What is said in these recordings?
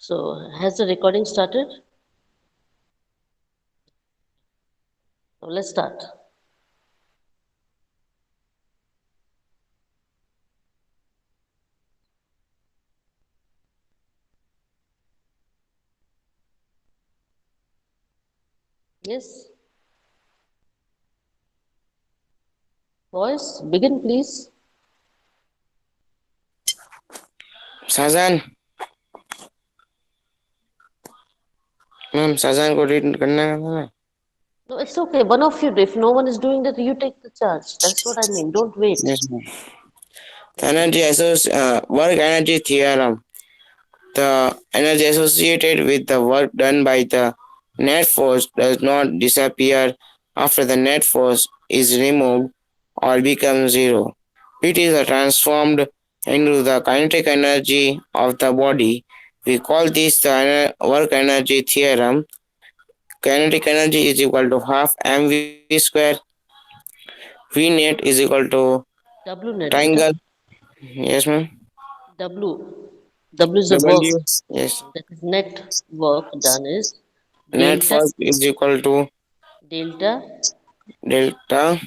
So, has the recording started? Now let's start. Yes, boys, begin please. Sajan ma'am Sajan को read करना है ना. No, it's okay. One of you, if no one is doing that, you take the charge. That's what I mean. Don't wait. Yes, ma'am. The work energy theorem. The energy associated with the work done by the net force does not disappear after the net force is removed or becomes zero. It is transformed into the kinetic energy of the body. We call this the work energy theorem. Kinetic energy is equal to half mv square. V net is equal to W net, triangle. beta. Yes, ma'am. W. W is the work. W. Yes. That is net work done is Net delta, force is equal to delta, delta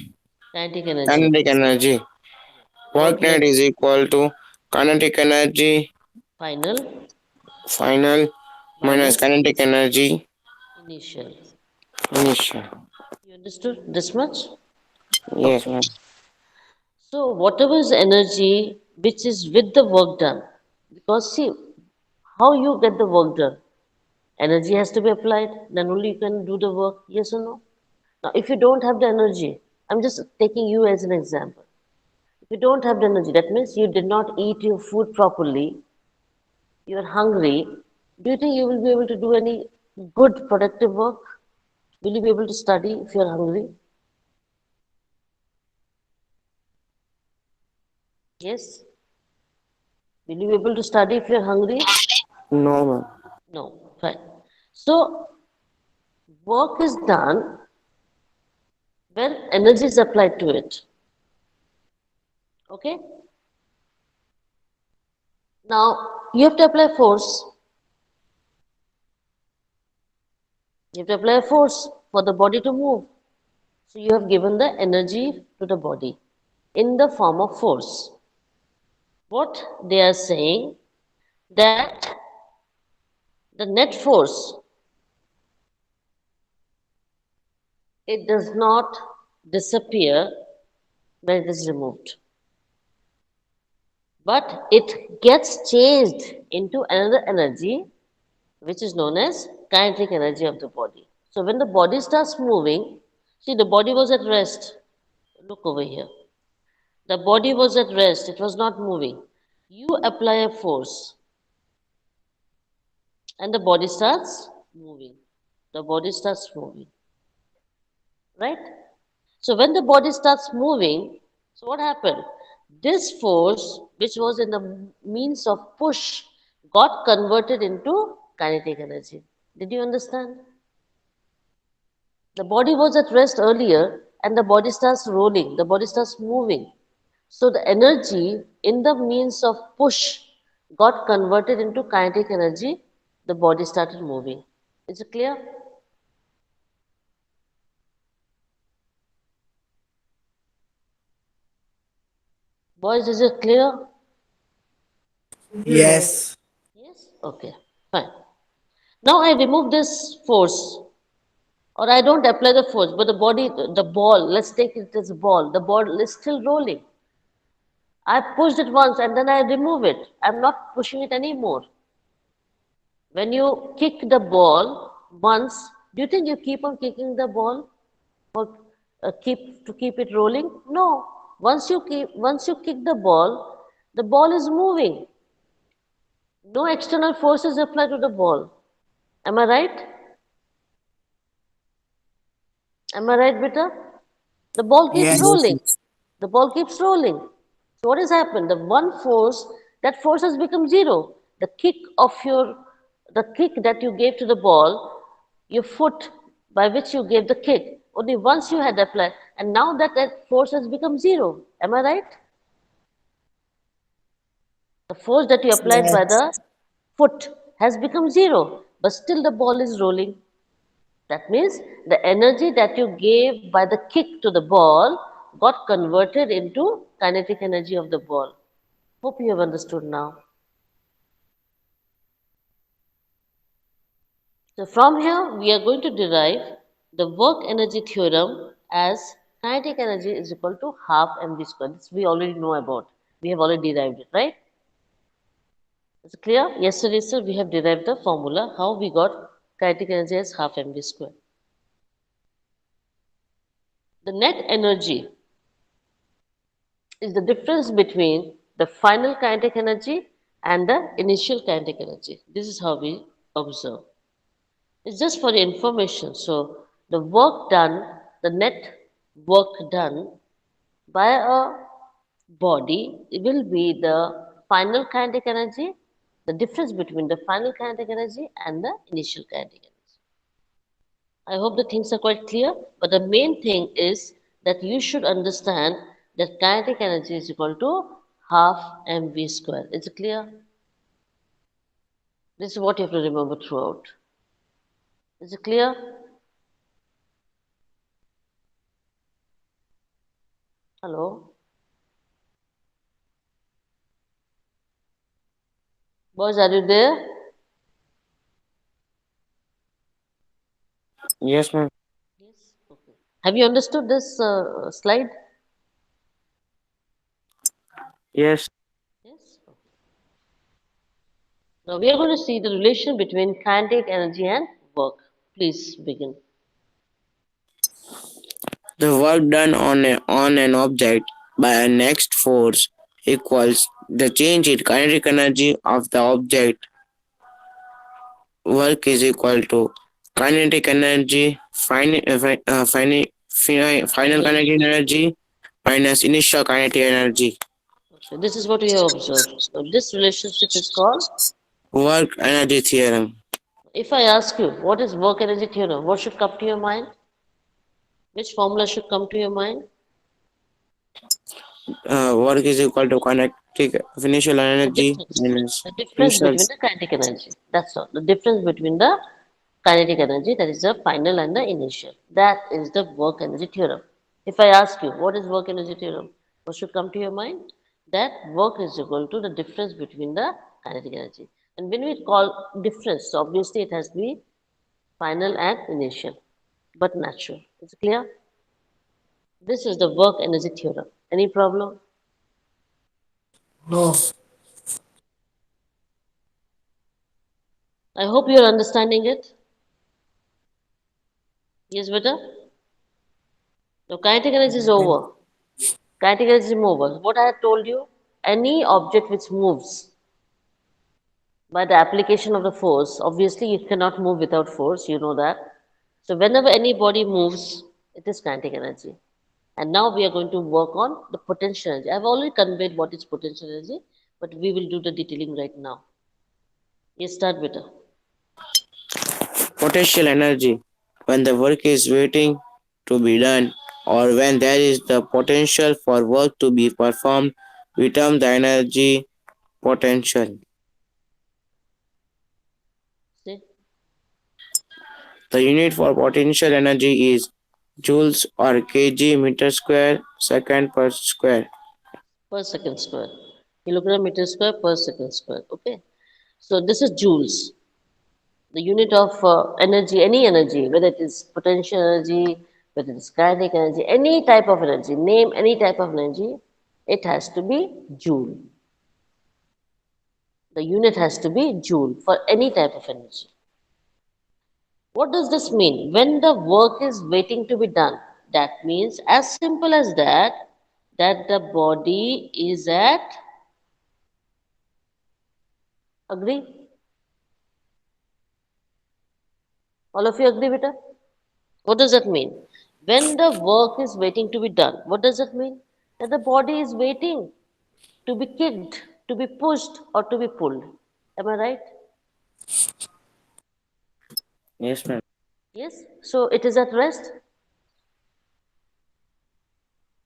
kinetic energy. kinetic energy. Work Work net net is equal to kinetic energy final final minus minus kinetic energy initial. initial. You understood this much? Yes, Okay. ma'am. So whatever is energy which is with the work done, because see how you get the work done. Energy has to be applied, then only you can do the work, yes or no? Now, if you don't have the energy, I'm just taking you as an example. If you don't have the energy, that means you did not eat your food properly, you're hungry. Do you think you will be able to do any good productive work? Will you be able to study if you're hungry? Yes. Will you be able to study if you're hungry? No, ma'am. No. Fine. So, work is done when energy is applied to it. Okay? Now, you have to apply force. You have to apply force for the body to move. So, you have given the energy to the body in the form of force. What they are saying that the net force, it does not disappear when it is removed, but it gets changed into another energy which is known as kinetic energy of the body. So when the body starts moving, see the body was at rest. Look over here. The body was at rest, it was not moving. You apply a force and the body starts moving. The body starts moving, right? So when the body starts moving, so what happened? This force, which was in the means of push, got converted into kinetic energy. Did you understand? The body was at rest earlier and the body starts rolling, the body starts moving. So the energy in the means of push got converted into kinetic energy, the body started moving. Is it clear? Boys, is it clear? Yes. Yes? Okay, fine. Now I remove this force or I don't apply the force, but the body, the ball, let's take it as a ball, the ball is still rolling. I pushed it once and then I remove it. I'm not pushing it anymore. When you kick the ball once, do you think you keep on kicking the ball or keep it rolling? No. Once you kick the ball is moving. No external forces apply to the ball. Am I right? Am I right, beta? The ball keeps Yes. rolling. The ball keeps rolling. So what has happened? The one force, that force has become zero. The kick that you gave to the ball, your foot by which you gave the kick, only once you had applied, and now that force has become zero. Am I right? The force that you applied by Yes. the foot has become zero, but still the ball is rolling. That means the energy that you gave by the kick to the ball got converted into kinetic energy of the ball. Hope you have understood now. So from here, we are going to derive the work energy theorem as kinetic energy is equal to half mv square. This we already know about. We have already derived it, right? Is it clear? Yesterday, sir, we have derived the formula how we got kinetic energy as half mv square. The net energy is the difference between the final kinetic energy and the initial kinetic energy. This is how we observe. It's just for your information. So the work done, the net work done by a body will be the final kinetic energy, the difference between the final kinetic energy and the initial kinetic energy. I hope the things are quite clear, but the main thing is that you should understand that kinetic energy is equal to half mv square. Is it clear? This is what you have to remember throughout. Is it clear? Hello? Boys, are you there? Yes, ma'am. Yes. Okay. Have you understood this slide? Yes. Yes. Okay. Now we are going to see the relation between kinetic energy and work. Please begin. The work done on an object by a next force equals the change in kinetic energy of the object. Work is equal to kinetic energy, final kinetic energy minus initial kinetic energy. Okay. This is what we have observed. So this relationship is called. Work energy theorem. If I ask you what is work energy theorem, what should come to your mind? Which formula should come to your mind? Work is equal to kinetic initial The energy difference. minus The difference initial. between the kinetic energy. That's all. The difference between the kinetic energy, that is the final and the initial. That is the work energy theorem. If I ask you what is work energy theorem, what should come to your mind? That work is equal to the difference between the kinetic energy. And when we call difference, so obviously it has to be final and initial, but natural. Is it clear? This is the work energy theorem. Any problem? No. I hope you are understanding it. Yes, better? So kinetic energy is over. Kinetic energy is over. What I had told you, any object which moves by the application of the force, obviously it cannot move without force, you know that. So whenever any body moves, it is kinetic energy. And now we are going to work on the potential energy. I've already conveyed what is potential energy, but we will do the detailing right now. Yes, start better. Potential energy. When the work is waiting to be done or when there is the potential for work to be performed, we term the energy potential. See, The unit for potential energy is joules or kg meter square second per square. per second square. Kilogram meter square per second square. Okay. So this is joules, the unit of energy, any energy, whether it is potential energy, whether it is kinetic energy, any type of energy, name any type of energy, it has to be joule. The unit has to be joule for any type of energy. What does this mean? When the work is waiting to be done, that means as simple as that the body is at, agree? All of you agree with it? What does that mean? When the work is waiting to be done, what does that mean? That the body is waiting to be kicked, to be pushed, or to be pulled. Am I right? Yes, ma'am. Yes. So it is at rest.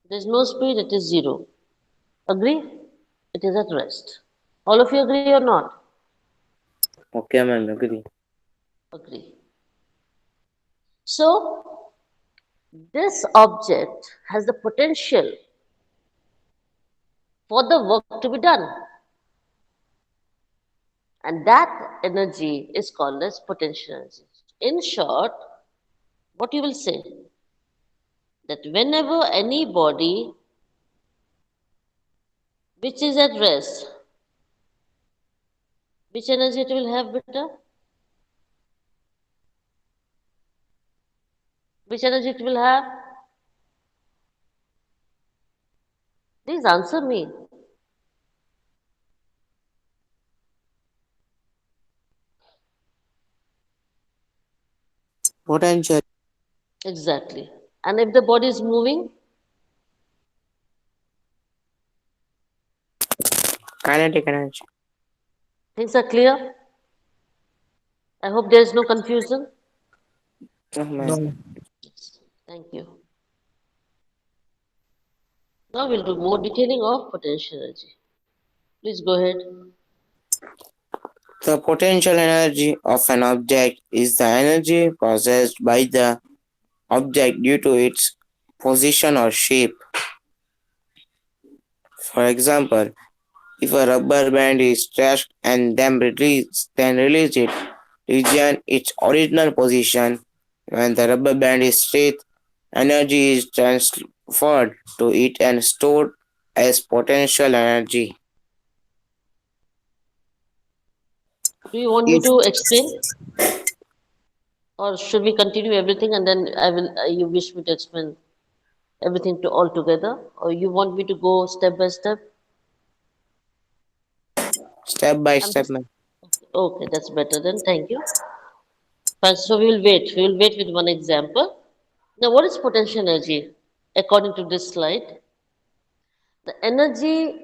There is no speed, it is zero. Agree? It is at rest. All of you agree or not? Okay, ma'am, agree. Agree. So, this object has the potential for the work to be done, and that energy is called as potential energy. In short, what you will say that whenever any body which is at rest, which energy it will have, beta? Which energy it will have? Please answer me. Potential. Exactly. And if the body is moving, Kinetic energy. things are clear. I hope there is no confusion. No, ma'am. No. Yes. Thank you. Now we'll do more detailing of potential energy. Please go ahead. The potential energy of an object is the energy possessed by the object due to its position or shape. For example, if a rubber band is stretched and then release it, regain its original position. When the rubber band is straight, energy is transferred to it and stored as potential energy. Do you want me If to explain, or should we continue everything and then I will? You wish me to explain everything to all together, or you want me to go step by step? step by I'm step, just ma'am. okay. That's better then. Thank you. First, so we will wait. We will wait with one example. Now, what is potential energy? According to this slide, the energy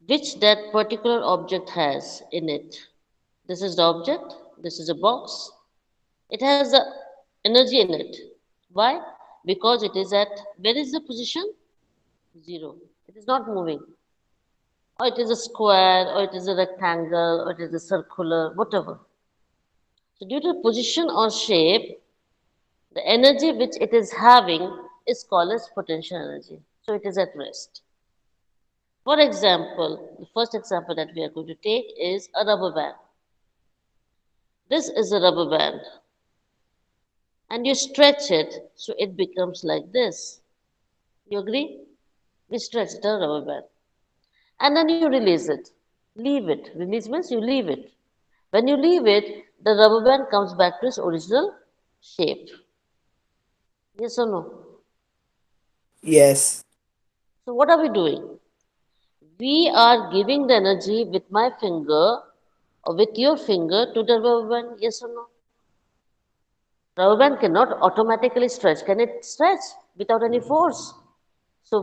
which that particular object has in it. This is the object. This is a box. It has the energy in it. Why? Because it is at where is the position? Zero. It is not moving. Or it is a square, or it is a rectangle, or it is a circular, whatever. So due to position or shape, the energy which it is having is called as potential energy. So it is at rest. For example, the first example that we are going to take is a rubber band. This is a rubber band, and you stretch it so it becomes like this. You agree? We stretch the rubber band, and then you release it. Leave it. Release means you leave it. When you leave it, the rubber band comes back to its original shape. Yes or no? Yes. So what are we doing? We are giving the energy with my finger or with your finger to the rubber band. Yes or no? Rubber band cannot automatically stretch. Can it stretch without any force? So,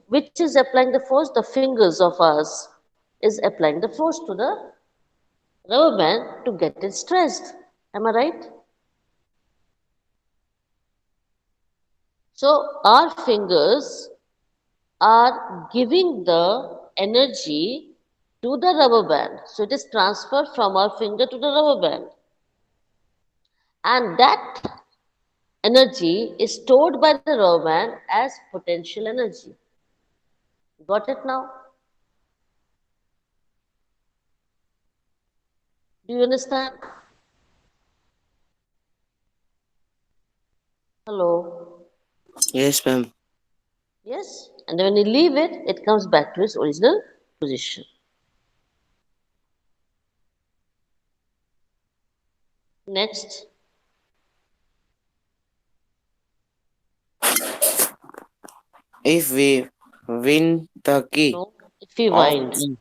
which is applying the force? The fingers of us is applying the force to the rubber band to get it stretched. Am I right? So, our fingers are giving the energy to the rubber band. So, it is transferred from our finger to the rubber band. And that energy is stored by the rubber band as potential energy. Got it now? Do you understand? Hello? Yes, ma'am. Yes? And when you leave it, it comes back to its original position. Next, If we win the key no, if we of wind,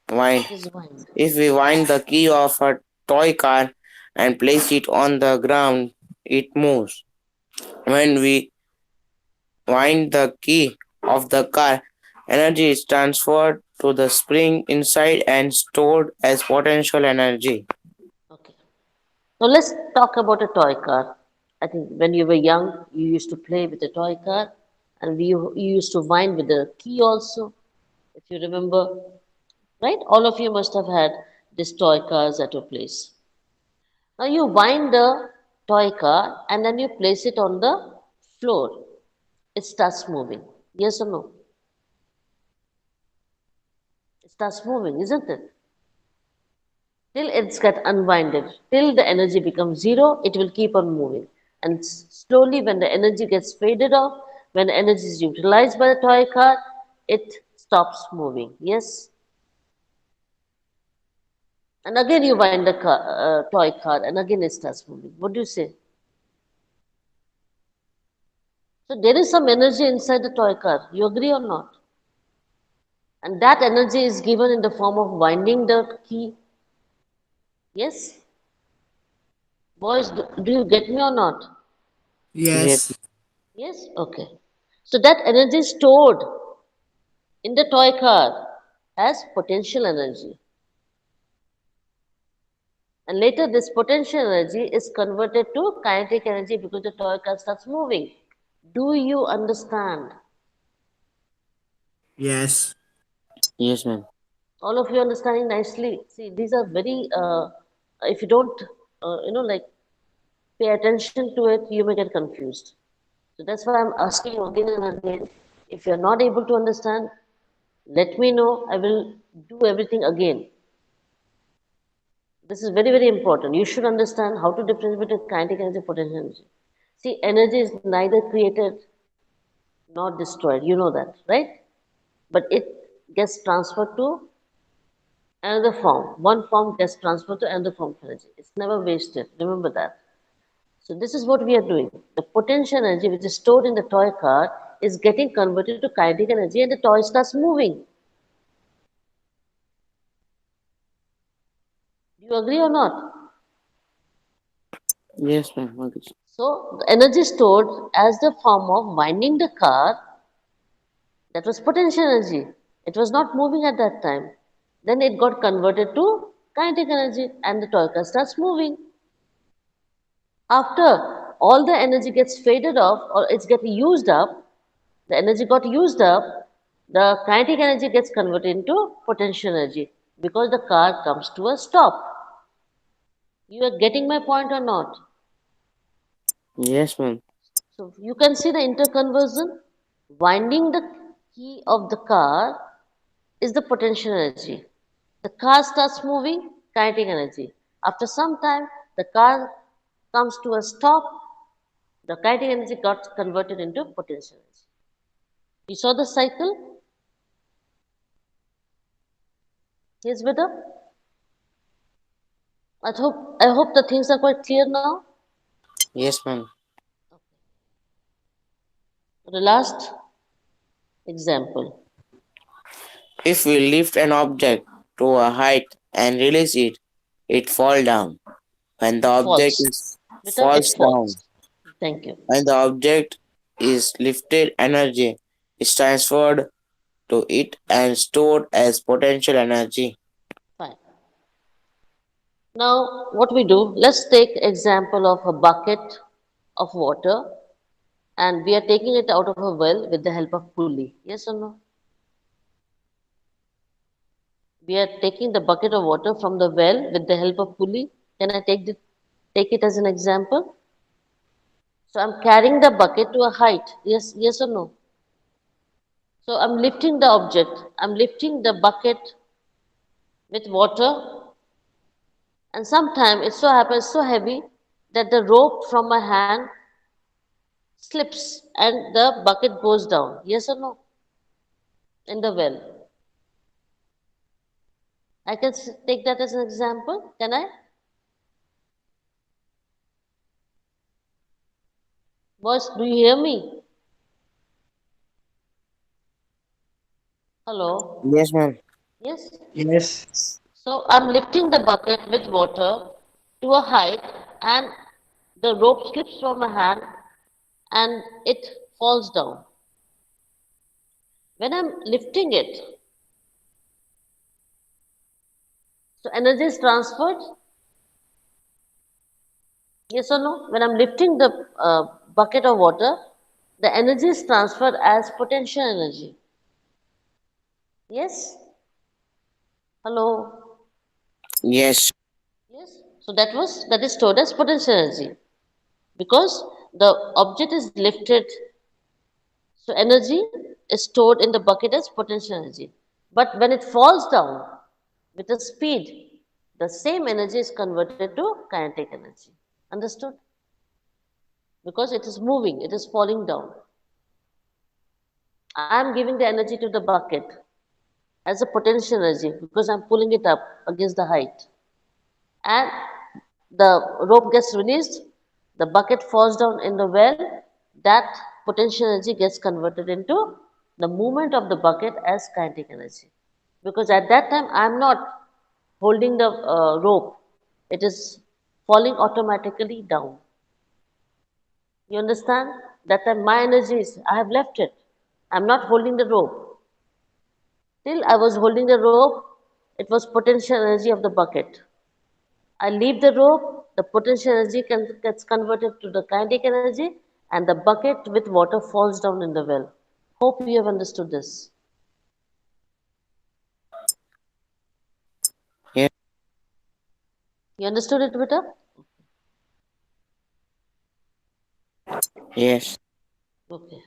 wind, it is wind. if we wind the key of a toy car and place it on the ground, it moves. When we wind the key of the car, energy is transferred to the spring inside and stored as potential energy. Okay. Now let's talk about a toy car. I think when you were young, you used to play with a toy car, and you used to wind with the key also, if you remember, right? All of you must have had these toy cars at your place. Now you wind the toy car and then you place it on the floor. It starts moving. Yes or no? It starts moving, isn't it? Till it's get unwinded, till the energy becomes zero, it will keep on moving. And slowly, when the energy gets faded off, when the energy is utilized by the toy car, it stops moving. Yes? And again, you wind the toy car, and again it starts moving. What do you say? So there is some energy inside the toy car. You agree or not? And that energy is given in the form of winding the key. Yes? Boys, do you get me or not? Yes. Yes. Yes? Okay. So that energy is stored in the toy car as potential energy. And later this potential energy is converted to kinetic energy because the toy car starts moving. Do you understand? Yes. Yes, ma'am. All of you understanding nicely. See, these are very, if you don't, like pay attention to it, you may get confused. So that's why I'm asking you again and again. If you're not able to understand, let me know. I will do everything again. This is very, very important. You should understand how to differentiate between kinetic energy and potential energy. See, energy is neither created nor destroyed. You know that, right? But it gets transferred to another form. One form gets transferred to another form of energy. It's never wasted. Remember that. So this is what we are doing. The potential energy which is stored in the toy car is getting converted to kinetic energy and the toy starts moving. Do you agree or not? Yes, ma'am. Okay. So the energy stored as the form of winding the car, that was potential energy. It was not moving at that time. Then it got converted to kinetic energy and the toy car starts moving. After all the energy gets faded off or it's getting used up, the energy got used up, the kinetic energy gets converted into potential energy because the car comes to a stop. You are getting my point or not? Yes, ma'am. So you can see the interconversion. Winding the key of the car is the potential energy. The car starts moving, kinetic energy. After some time, the car comes to a stop, the kinetic energy got converted into potential energy. You saw the cycle? Yes, better? I hope the things are quite clear now. Yes, ma'am. The last example. If we lift an object to a height and release it, it falls down. When the It object falls. is Better, it falls down, falls. Thank you. when the object is lifted, energy is transferred to it and stored as potential energy. Fine. Now, what we do, let's take example of a bucket of water and we are taking it out of a well with the help of pulley. Yes or no? We are taking the bucket of water from the well with the help of pulley. Can I take it as an example? So I'm carrying the bucket to a height. Yes or no? So I'm lifting the object. I'm lifting the bucket with water, and sometimes it so happens so heavy that the rope from my hand slips and the bucket goes down. Yes or no? In the well. I can take that as an example. Can I? Boys, do you hear me? Hello? Yes, ma'am. Yes? Yes. So I'm lifting the bucket with water to a height and the rope slips from my hand and it falls down. When I'm lifting it, so energy is transferred. Yes or no? When I'm lifting the bucket of water, the energy is transferred as potential energy. Yes? Hello? Yes. Yes. So that is stored as potential energy because the object is lifted. So energy is stored in the bucket as potential energy. But when it falls down with a speed, the same energy is converted to kinetic energy. Understood? Because it is moving, it is falling down. I am giving the energy to the bucket as a potential energy because I'm pulling it up against the height. And the rope gets released, the bucket falls down in the well, that potential energy gets converted into the movement of the bucket as kinetic energy. Because at that time, I'm not holding the rope, it is falling automatically down. You understand? That time, my energy is, I have left it. I'm not holding the rope. Till I was holding the rope, it was potential energy of the bucket. I leave the rope, the potential energy gets converted to the kinetic energy, and the bucket with water falls down in the well. Hope you have understood this. Yes. You understood it, Vita? Yes. Okay.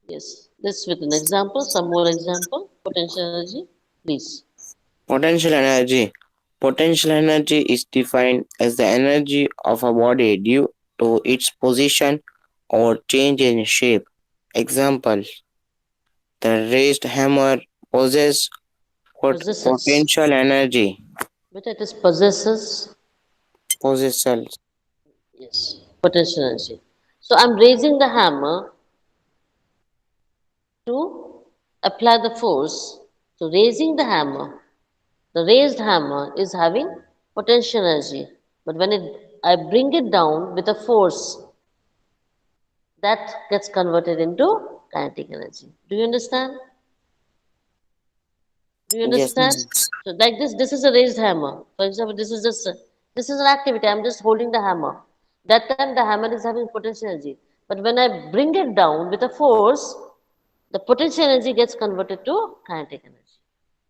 Yes. This with an example, some more example. Potential energy, please. Potential energy. Potential energy is defined as the energy of a body due to its position or change in shape. Example: the raised hammer possesses Possesses. potential energy. Vita, it is possesses. Possesses. Yes. Potential energy. So I'm raising the hammer to apply the force. So raising the hammer. The raised hammer is having potential energy, but when I bring it down with a force, that gets converted into kinetic energy. Do you understand? Do you Yes, understand? ma'am. So like this is a raised hammer. For example, this is an activity. I'm just holding the hammer. That time the hammer is having potential energy, but when I bring it down with a force, the potential energy gets converted to kinetic energy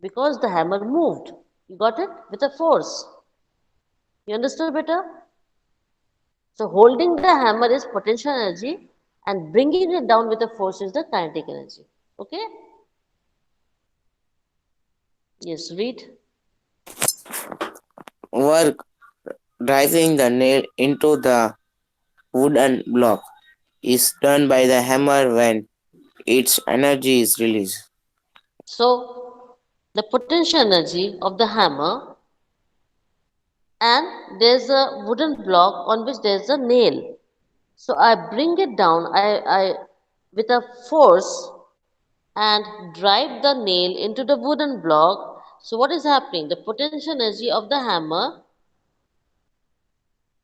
because the hammer moved. You got it with a force. You understood better? So holding the hammer is potential energy and bringing it down with a force is the kinetic energy. Okay? Yes, read. Work driving the nail into the wooden block is done by the hammer when its energy is released. So the potential energy of the hammer and there's a wooden block on which there's a nail. So I bring it down I with a force and drive the nail into the wooden block. So what is happening? The potential energy of the hammer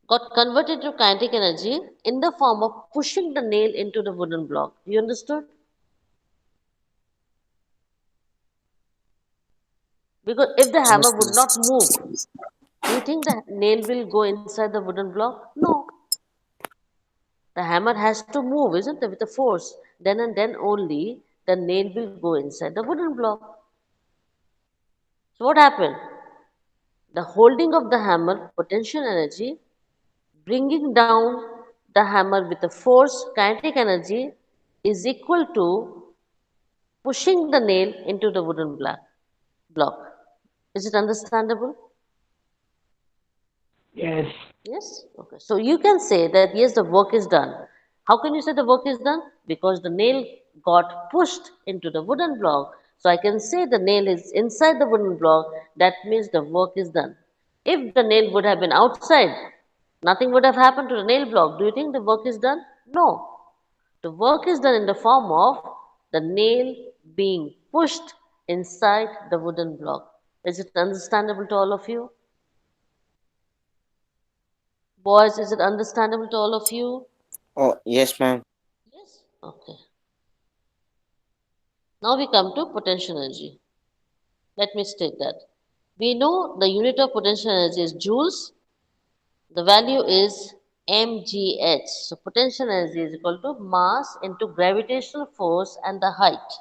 got converted to kinetic energy in the form of pushing the nail into the wooden block. You understood? Because if the hammer Yes, would not ma'am. move, do you think the nail will go inside the wooden block? No. The hammer has to move, isn't it, with a force. Then and then only the nail will go inside the wooden block. So what happened? The holding of the hammer, potential energy, bringing down the hammer with a force, kinetic energy, is equal to pushing the nail into the wooden block. Is it understandable? Yes. Yes? Okay. So you can say that yes, the work is done. How can you say the work is done? Because the nail got pushed into the wooden block. So I can say the nail is inside the wooden block. That means the work is done. If the nail would have been outside, nothing would have happened to the nail block. Do you think the work is done? No. The work is done in the form of the nail being pushed inside the wooden block. Is it understandable to all of you? Boys, is it understandable to all of you? Oh, yes, ma'am. Yes. Okay. Now we come to potential energy. Let me state that. We know the unit of potential energy is joules. The value is mgh. So potential energy is equal to mass into gravitational force and the height.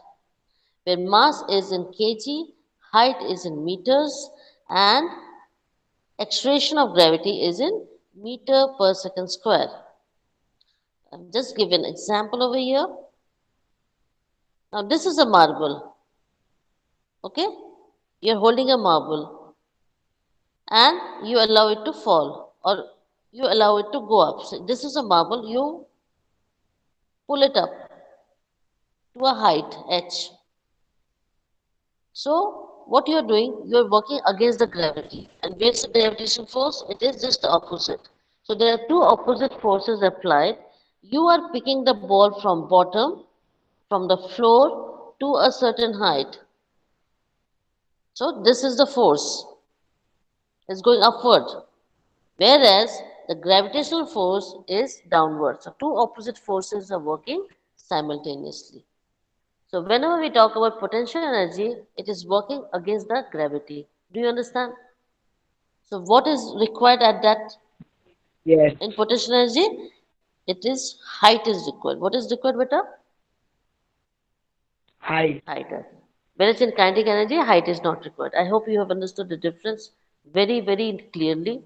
Where mass is in kg, height is in meters, and acceleration of gravity is in meter per second square. I'll just give an example over here. Now this is a marble, okay? You're holding a marble and you allow it to fall or you allow it to go up. So this is a marble, you pull it up to a height h. So what you're doing, you're working against the gravity. And where's the gravitational force? It is just the opposite. So there are two opposite forces applied. You are picking the ball from bottom, from the floor to a certain height. So this is the force. It's going upward. Whereas the gravitational force is downward. So two opposite forces are working simultaneously. So whenever we talk about potential energy, it is working against the gravity. Do you understand? So what is required at that Yes. in potential energy? It is height is required. What is required, beta? Height. Height. When it's in kinetic energy, height is not required. I hope you have understood the difference very, very clearly.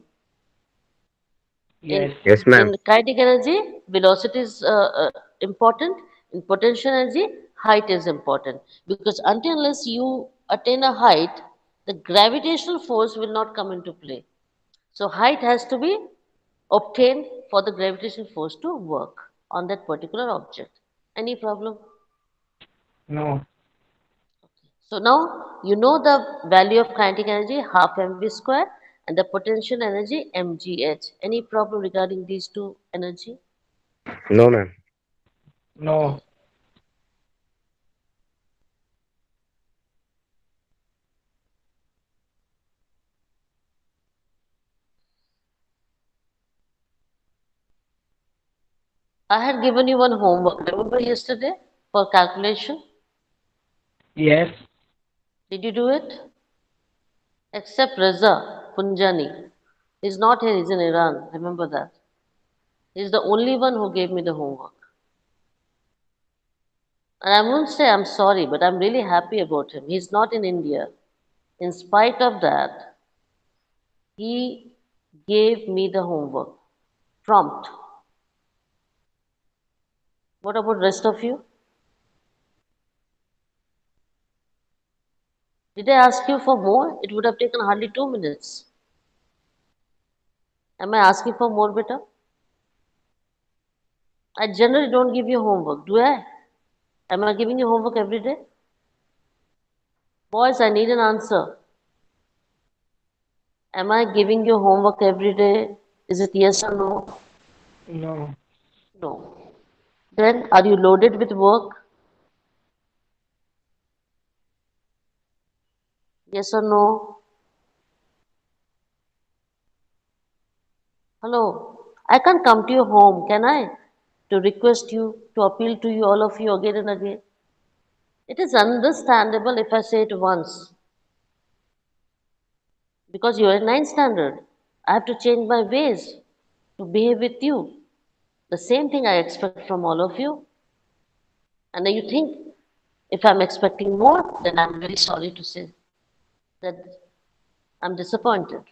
In Yes. Yes, ma'am. in kinetic energy, velocity is important. In potential energy, height is important because until unless you attain a height, the gravitational force will not come into play. So height has to be obtained for the gravitational force to work on that particular object. Any problem? No. So now you know the value of kinetic energy half mv square and the potential energy mgh. Any problem regarding these two energy? No, ma'am. No. Okay. I had given you one homework, remember yesterday, for calculation? Yes. Did you do it? Except Reza Punjani. He's not here, he's in Iran. Remember that. He's the only one who gave me the homework. And I won't say I'm sorry, but I'm really happy about him. He's not in India. In spite of that, he gave me the homework. Prompt. What about rest of you? Did I ask you for more? It would have taken hardly 2 minutes. Am I asking for more, beta? I generally don't give you homework, do I? Am I giving you homework every day? Boys, I need an answer. Am I giving you homework every day? Is it yes or no? No. No. Then are you loaded with work? Yes or no? Hello. I can't come to your home, can I? To request you, to appeal to you, all of you again and again. It is understandable if I say it once because you are in ninth standard. I have to change my ways to behave with you. The same thing I expect from all of you. And then you think if I'm expecting more, then I'm very sorry to say that I'm disappointed.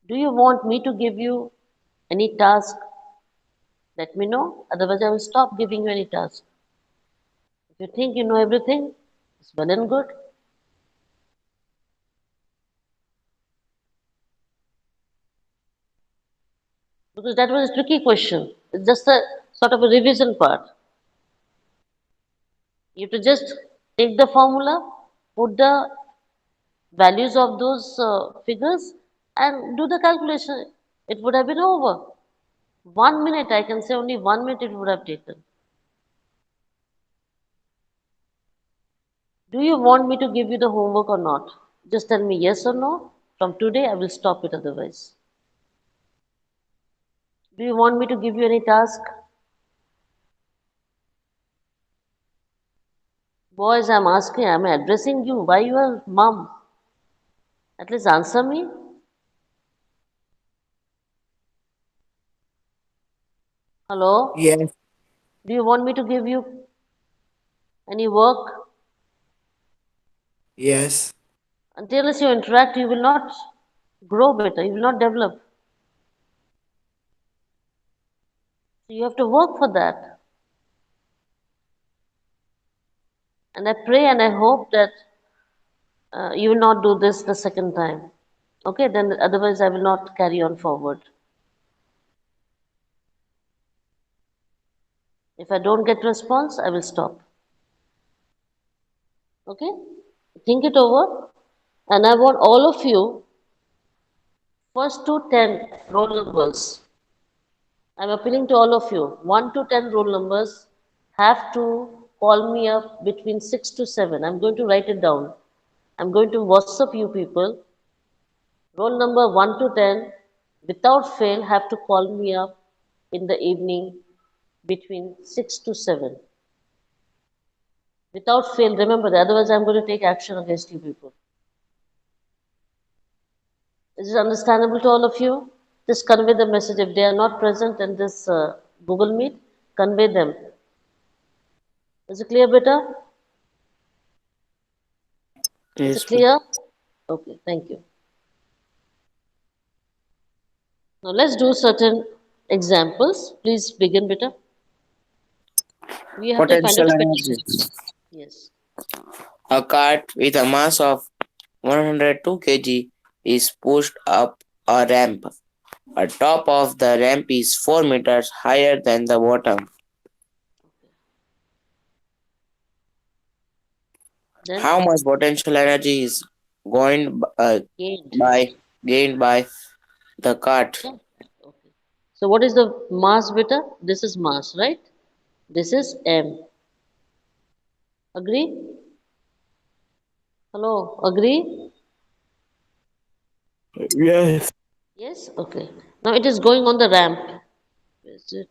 Do you want me to give you any task? Let me know. Otherwise, I will stop giving you any task. If you think you know everything, it's well and good. Because that was a tricky question. It's just a sort of a revision part. You have to just take the formula, put the values of those figures, and do the calculation. It would have been over. 1 minute, I can say only 1 minute it would have taken. Do you want me to give you the homework or not? Just tell me yes or no. From today, I will stop it otherwise. Do you want me to give you any task? Boys, I'm asking, I'm addressing you. Why you are mom? At least answer me. Hello? Yes. Do you want me to give you? Any work? Yes. Until you interact, you will not grow better, you will not develop. So you have to work for that. And I pray and I hope that you will not do this the second time. Okay, then otherwise I will not carry on forward. If I don't get response, I will stop. Okay? Think it over. And I want all of you, first to 10 roll numbers. I'm appealing to all of you. 1 to 10 roll numbers have to call me up between 6 to 7. I'm going to write it down. I'm going to WhatsApp you people. Roll number 1 to 10, without fail, have to call me up in the evening between 6 to 7. Without fail, remember that, otherwise, I'm going to take action against you people. Is it understandable to all of you? Just convey the message. If they are not present in this Google Meet, convey them. Is it clear, beta? Is it Yes, ma'am. clear? Okay, thank you. Now let's do certain examples. Please begin, beta. We have to find Potential out energy. potential. Yes. A cart with a mass of 102 kg is pushed up a ramp. The top of the ramp is 4 meters higher than the bottom. Then How much potential energy is going gained. by gained by the cart? Yeah. Okay. So what is the mass, beta? This is mass, right? This is M. Agree? Hello, agree? Yes. Yes? Okay. Now it is going on the ramp. Is it?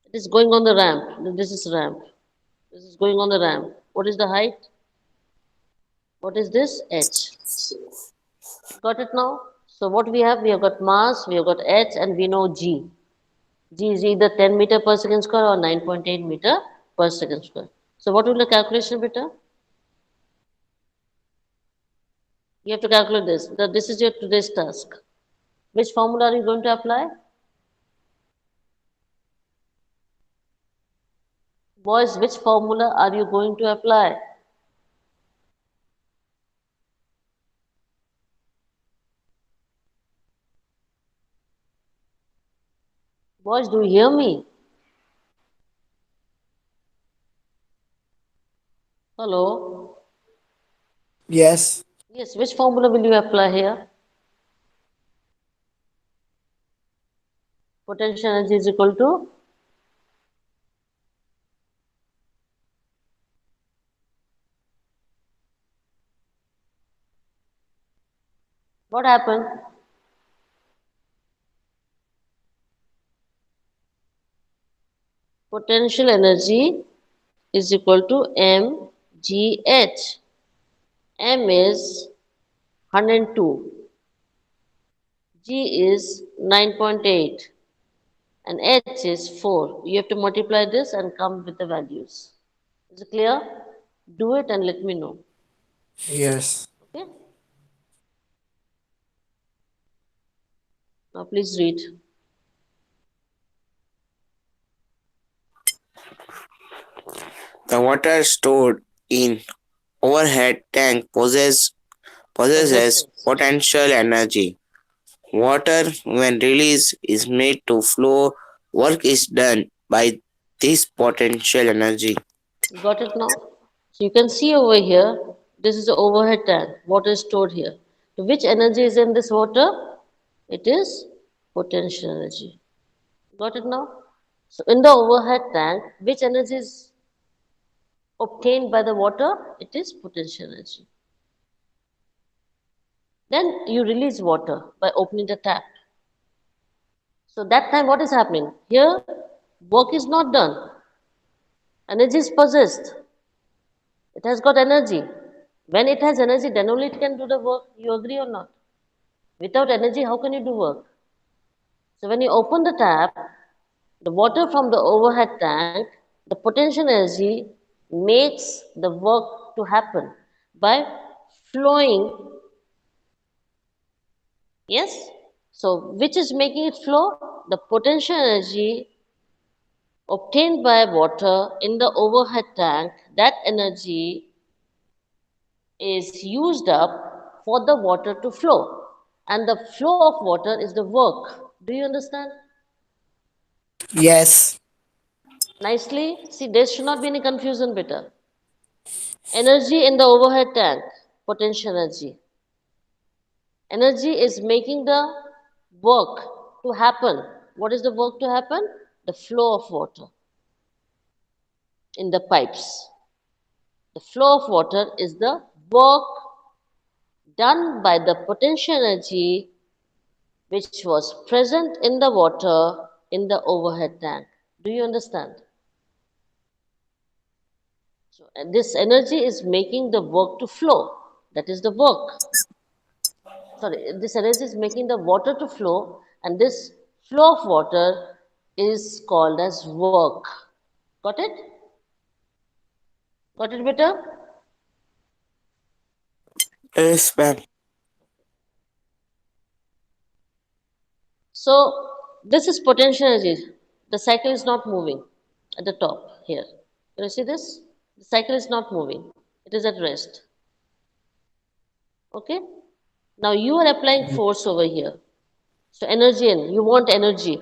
It is going on the ramp. This is ramp. This is going on the ramp. What is the height? What is this? H. Got it now? So what we have? We have got mass, we have got H, and we know G. G is either 10 meter per second square or 9.8 meter per second square. So what will the calculation be? You have to calculate this. This is your today's task. Which formula are you going to apply? Boys, which formula are you going to apply? Boys, do you hear me? Hello? Yes. Yes, which formula will you apply here? Potential energy is equal to what happened? Potential energy is equal to mgh. M is 102, G is 9.8, and H is 4. You have to multiply this and come with the values. Is it clear? Do it and let me know. Yes. Okay? Now please read. The water stored in overhead tank possesses Possesses. potential energy. Water, when released, is made to flow. Work is done by this potential energy. Got it now? So you can see over here, this is the overhead tank. Water is stored here. So which energy is in this water? It is potential energy. Got it now? So in the overhead tank, which energy is obtained by the water? It is potential energy. Then you release water by opening the tap. So that time what is happening? Here, work is not done. Energy is possessed. It has got energy. When it has energy, then only it can do the work. You agree or not? Without energy, how can you do work? So when you open the tap, the water from the overhead tank, the potential energy makes the work to happen by flowing. Yes? So which is making it flow? The potential energy obtained by water in the overhead tank, that energy is used up for the water to flow. And the flow of water is the work. Do you understand? Yes. Nicely? See, there should not be any confusion, better. Energy in the overhead tank, potential energy. Energy is making the work to happen. What is the work to happen? The flow of water in the pipes. The flow of water is the work done by the potential energy which was present in the water in the overhead tank. Do you understand? So, and this energy is making the work to flow. That is the work. Sorry, this energy is making the water to flow, and this flow of water is called as work. Got it? Got it, better? Yes, ma'am. So, this is potential energy. The cycle is not moving at the top here. Can you see this? The cycle is not moving, it is at rest. Okay? Now you are applying force over here. So energy in, you want energy.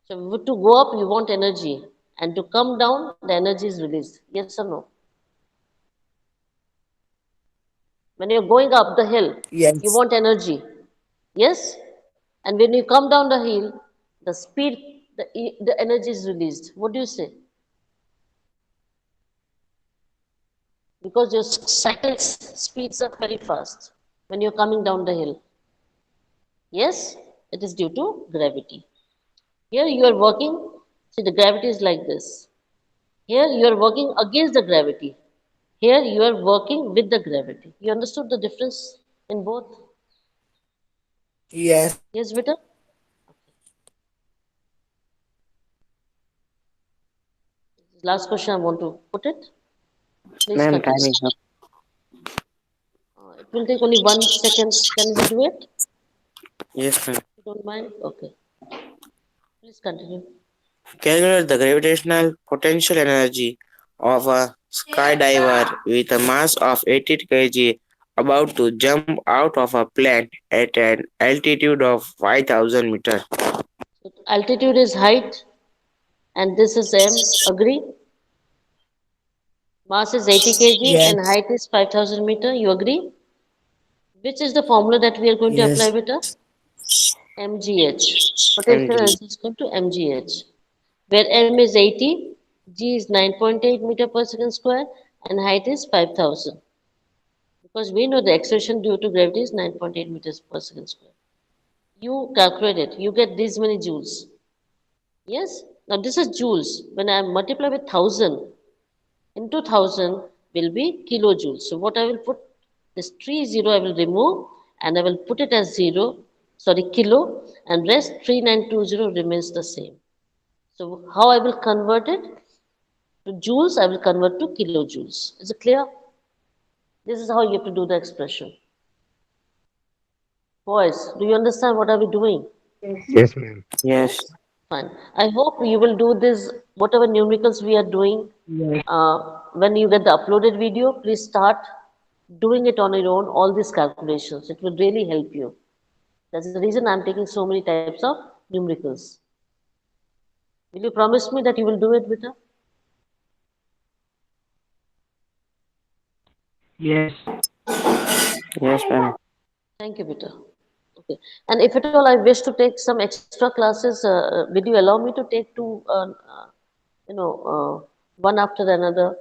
So to go up, you want energy. And to come down, the energy is released. Yes or no? When you're going up the hill, you Yes. want energy. Yes? And when you come down the hill, the speed, the energy is released. What do you say? Because your cycle speeds up very fast when you're coming down the hill. Yes? It is due to gravity. Here you are working, see the gravity is like this. Here you are working against the gravity. Here you are working with the gravity. You understood the difference in both? Yes. Yes, Vita? Last question I want to put it. Please Ma'am, time continue. is up. It will take only 1 second. Can we do it? Yes, ma'am. You don't mind? Okay. Please continue. Calculate the gravitational potential energy of a skydiver with a mass of 80 kg about to jump out of a plane at an altitude of 5,000 meters. So altitude is height and this is m. Agree? Mass is 80 kg and Yes. height is 5000 meter. You agree? Which is the formula that we are going to apply, Yes. Vita? mgh. Potential MG. energy is equal to mgh, where m is 80, g is 9.8 meter per second square, and height is 5000. Because we know the acceleration due to gravity is 9.8 meters per second square. You calculate it, you get these many joules. Yes? Now this is joules. When I multiply with 1000, into 1000 will be kilojoules. So what I will put, this 30 I will remove and I will put it as 0, sorry, kilo, and rest 3920 remains the same. So how I will convert it to joules, I will convert to kilojoules. Is it clear? This is how you have to do the expression. Boys, do you understand what are we doing? Yes, ma'am. Yes. Fine. I hope you will do this, whatever numericals we are doing. Yes. When you get the uploaded video, please start doing it on your own, all these calculations. It will really help you. That's the reason I'm taking so many types of numericals. Will you promise me that you will do it, Vita? Yes. Yes, ma'am. Thank you, Vita. Okay. And if at all I wish to take some extra classes, will you allow me to take two, one after another?